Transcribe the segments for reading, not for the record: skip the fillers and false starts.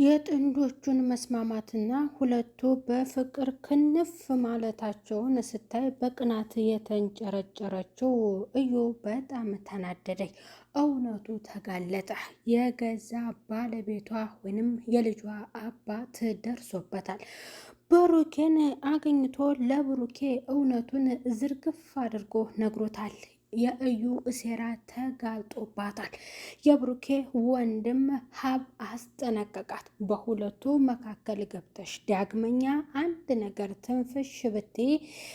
የጥንዶቹን መስማማትና ሁለቱ በፍቅር ክንፍ ማለታቸውን ስታይ በቅናት የተንጨረጨረችው እዩ በጣም ተናደደች። እውነቱ ተጋለጠ። የገዛ ባለቤቷ ወይንም የልጇ አባት ደርሶበታል። ብሩኬን አግኝቶ ለብሩኬ እውነቱን ዝርግፍ አድርጎ ነግሮታል። የእዩ ሴራ ተጋልጦባታል። የብሩኬ ወንድም ሀብ አስጠነቀቃት። በሁለቱ መካከል ገብተሽ ዳግመኛ አንድ ነገር ትንፍሽ ብትይ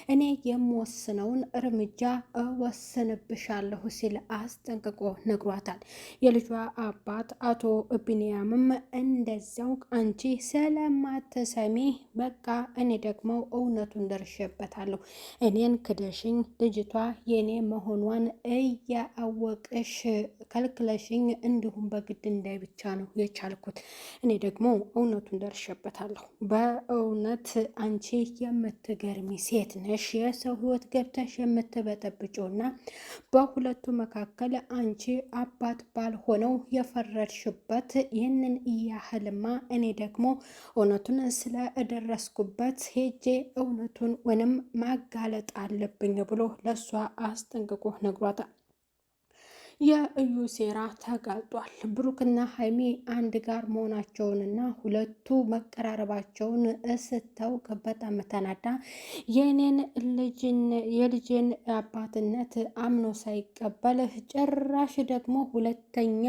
እኔ የምወስነውን እርምጃ እወስንብሻለሁ ሲል አስጠንቅቆ ነግሯታል። የልጇ አባት አቶ ቢንያምም እንደዛው አንቺ ስለማትሰሚ በቃ እኔ ደግሞ እውነቱን ደርሼበታለሁ። እኔን ክደሽኝ ልጅቷ የኔ መሆኗን እያወቅሽ ከልክለሽኝ እንዲሁም በግድ እንዳይ ብቻ ነው የቻልኩት። እኔ ደግሞ እውነቱን ደርሼበታለሁ። በእውነት አንቺ የምትገርሚ ሴት ነሽ። የሰው ሕይወት ገብተሽ የምትበጠብጪውና በሁለቱ መካከል አንቺ አባት ባልሆነው የፈረድሽበት ይህንን ያህልማ እኔ ደግሞ እውነቱን ስለደረስኩበት ሄጄ እውነቱን ወይንም ማጋለጥ አለብኝ ብሎ ለሷ አስጠንቅቆ ነግሯታል። የእዩ ሴራ ተጋልጧል። ብሩክና ሀይሚ አንድ ጋር መሆናቸውንና ሁለቱ መቀራረባቸውን ስታውቅ በጣም ተናዳ የልጄን አባትነት አምኖ ሳይቀበል ጭራሽ ደግሞ ሁለተኛ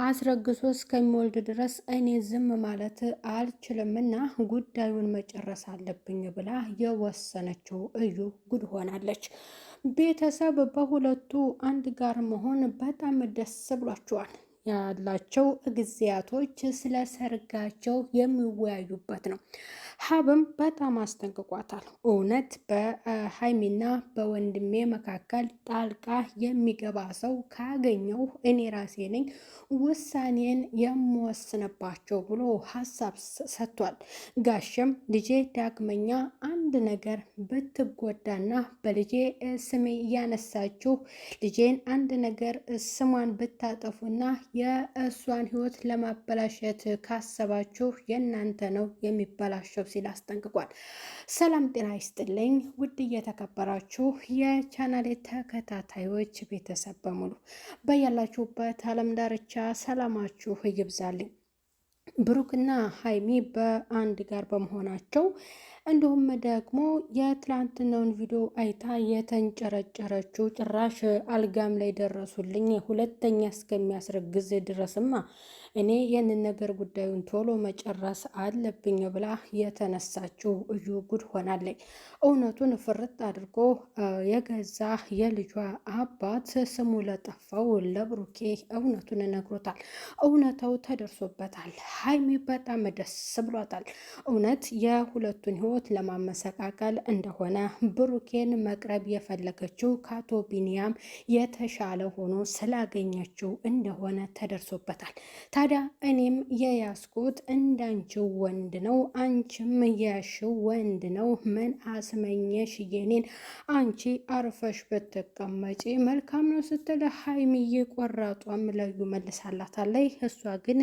አስረግዞ እስከሚወልድ ድረስ እኔ ዝም ማለት አልችልምና ጉዳዩን መጨረስ አለብኝ ብላ የወሰነችው እዩ ጉድ ሆናለች። ቤተሰብ በሁለቱ አንድ ጋር መሆን በጣም ደስ ብሏቸዋል። ያላቸው ጊዜያቶች ስለ ሰርጋቸው የሚወያዩበት ነው። ሀብም በጣም አስጠንቅቋታል። እውነት በሀይሚና በወንድሜ መካከል ጣልቃ የሚገባ ሰው ካገኘው እኔ ራሴ ነኝ ውሳኔን የምወስንባቸው ብሎ ሀሳብ ሰጥቷል። ጋሸም ልጄ ዳግመኛ አንድ ነገር ብትጎዳና በልጄ ስሜ እያነሳችሁ ልጄን አንድ ነገር ስሟን ብታጠፉና የእሷን ሕይወት ለማበላሸት ካሰባችሁ የእናንተ ነው የሚበላሸው ሲል አስጠንቅቋል። ሰላም ጤና ይስጥልኝ ውድ እየተከበራችሁ የቻናሌ ተከታታዮች ቤተሰብ በሙሉ በያላችሁበት ዓለም ዳርቻ ሰላማችሁ ይብዛልኝ። ብሩክና ሀይሚ በአንድ ጋር በመሆናቸው እንዲሁም ደግሞ የትላንትናውን ቪዲዮ አይታ የተንጨረጨረችው ጭራሽ አልጋም ላይ ደረሱልኝ ሁለተኛ እስከሚያስረግዝ ድረስማ እኔ ይህንን ነገር ጉዳዩን ቶሎ መጨረስ አለብኝ ብላ የተነሳችው እዩ ጉድ ሆናለች። እውነቱን ፍርጥ አድርጎ የገዛ የልጇ አባት ስሙ ለጠፋው ለብሩኬ እውነቱን ነግሮታል። እውነታው ተደርሶበታል። ሀይሚ በጣም ደስ ብሏታል። እውነት የሁለቱን ሕይወት ለማመሰቃቀል እንደሆነ ብሩኬን መቅረብ የፈለገችው ከአቶ ቢንያም የተሻለ ሆኖ ስላገኘችው እንደሆነ ተደርሶበታል። ታዲያ እኔም የያዝኩት እንዳንቺው ወንድ ነው፣ አንቺም የያዝሽው ወንድ ነው። ምን አስመኘሽ የኔን? አንቺ አርፈሽ ብትቀመጪ መልካም ነው ስትል ሀይሚዬ ቆራጧም ለዩ መልሳላታለች። እሷ ግን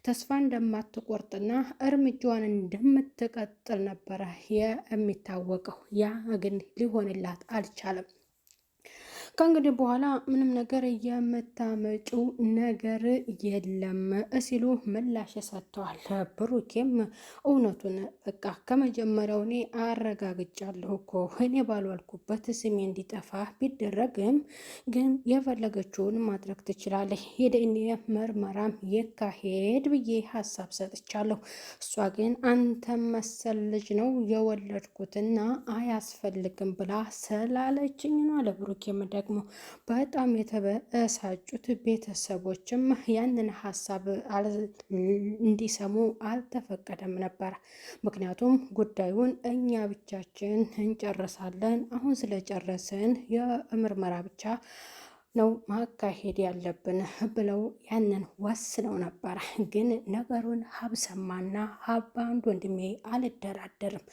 ተስፋ እንደማትቆርጥና እርምጃዋን እንደምትቀጥል ነበረ የሚታወቀው። ያ ግን ሊሆንላት አልቻለም። ከእንግዲህ በኋላ ምንም ነገር የምታመጪው ነገር የለም ሲሉ ምላሽ ሰጥተዋል። ብሩኬም እውነቱን በቃ ከመጀመሪያው እኔ አረጋግጫለሁ እኮ እኔ ባልዋልኩበት ስሜ እንዲጠፋ ቢደረግም ግን የፈለገችውን ማድረግ ትችላለች። የዲኤንኤ ምርመራም ይካሄድ ብዬ ሀሳብ ሰጥቻለሁ። እሷ ግን አንተ መሰል ልጅ ነው የወለድኩትና አያስፈልግም ብላ ስላለችኝ ነው። ለብሩኬም ደግሞ በጣም የተበሳጩት ቤተሰቦችም ያንን ሀሳብ እንዲሰሙ አልተፈቀደም ነበር። ምክንያቱም ጉዳዩን እኛ ብቻችን እንጨርሳለን፣ አሁን ስለጨረስን የምርመራ ብቻ ነው ማካሄድ ያለብን ብለው ያንን ወስነው ነበረ። ግን ነገሩን ሀብ ሰማና ሀብ አንድ ወንድሜ አልደራደርም፣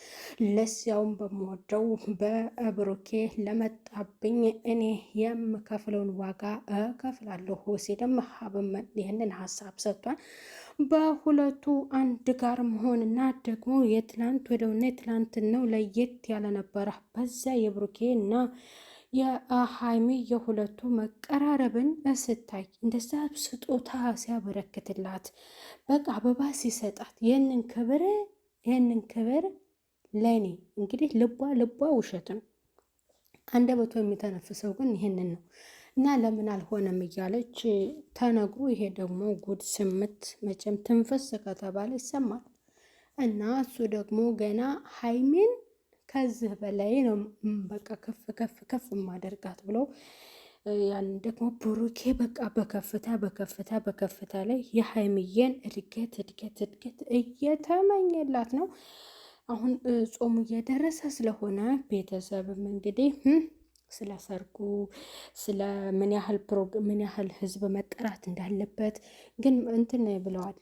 ለዚያውም በምወደው በብሩኬ ለመጣብኝ እኔ የምከፍለውን ዋጋ እከፍላለሁ ሲልም ሀብም ይህንን ሀሳብ ሰጥቷል። በሁለቱ አንድ ጋር መሆንና ደግሞ የትላንት ወደውና የትላንትን ነው ለየት ያለ ነበረ። በዛ የብሩኬ እና የሀይሚ የሁለቱ መቀራረብን ስታይ እንደዛ ስጦታ ሲያበረክትላት በቃ አበባ ሲሰጣት ይህንን ክብር ለእኔ እንግዲህ ልቧ ውሸት ነው፣ አንደበቱ የሚተነፍሰው ግን ይህንን ነው እና ለምን አልሆነም እያለች ተነግሮ ይሄ ደግሞ ጉድ ስምት መቼም ትንፍስ ከተባለ ይሰማል እና እሱ ደግሞ ገና ሀይሚን ከዚህ በላይ ነው በቃ ከፍ ማደርጋት ብሎ ያን ደግሞ ብሩኬ በቃ በከፍታ ላይ የሀይሚዬን እድገት እየተመኘላት ነው። አሁን ጾሙ እየደረሰ ስለሆነ ቤተሰብም እንግዲህ ስለ ሰርጉ ስለ ምን ያህል ህዝብ መጠራት እንዳለበት ግን እንትን ብለዋል።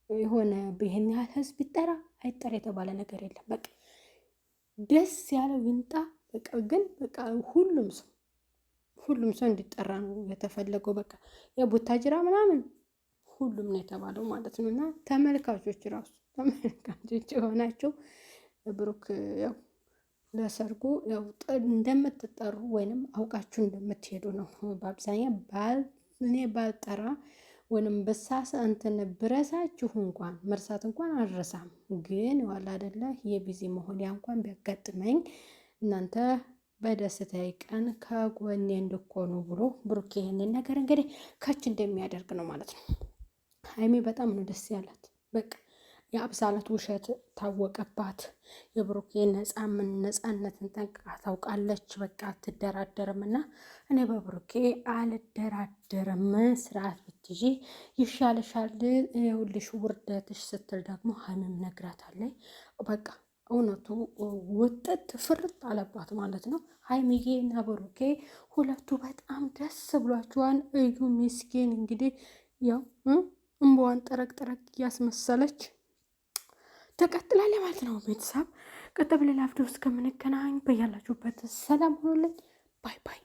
የሆነ ይህን ያህል ህዝብ ይጠራ አይጠራ የተባለ ነገር የለም። በቃ ደስ ያለው ይምጣ። በቃ ግን በቃ ሁሉም ሰው እንዲጠራ ነው የተፈለገው። በቃ የቡታጅራ ምናምን ሁሉም ነው የተባለው ማለት ነው። እና ተመልካቾች የሆናቸው ብሩክ ያው ለሰርጉ ያው እንደምትጠሩ ወይንም አውቃችሁ እንደምትሄዱ ነው። በአብዛኛው እኔ ባልጠራ ወይንም በሳሳ እንትን ብረሳችሁ እንኳን መርሳት እንኳን አልረሳም። ግን ዋላ አይደለ የቢዚ መሆን እንኳን ቢያጋጥመኝ እናንተ በደስታዬ ቀን ከጎኔ እንድኮኑ ብሎ ብሩክ ይሄንን ነገር እንግዲህ ከች እንደሚያደርግ ነው ማለት ነው። ሀይሚ በጣም ነው ደስ ያላት። በቃ የአብሳላት ውሸት ታወቀባት። የብሩኬ ነፃነትን ጠንቅቃ ታውቃለች። በቃ አትደራደርም እና እኔ በብሩኬ አልደራደርም። ስርዓት ብትይዢ ይሻልሻል። ይኸውልሽ ውርደትሽ ስትል ደግሞ ሀይሚም ነግራታለች። በቃ እውነቱ ውጥት ፍርጥ አለባት ማለት ነው። ሀይሚዬ እና ብሩኬ ሁለቱ በጣም ደስ ብሏቸዋን። እዩ ሚስኪን እንግዲህ ያው እንባዋን ጠረቅ እያስመሰለች ተቀጥላለች ማለት ነው። ቤተሰብ ቀጥ ብለን ላፍቶ እስከምንገናኝ በያላችሁበት ሰላም ሁኑልኝ። ባይ ባይ።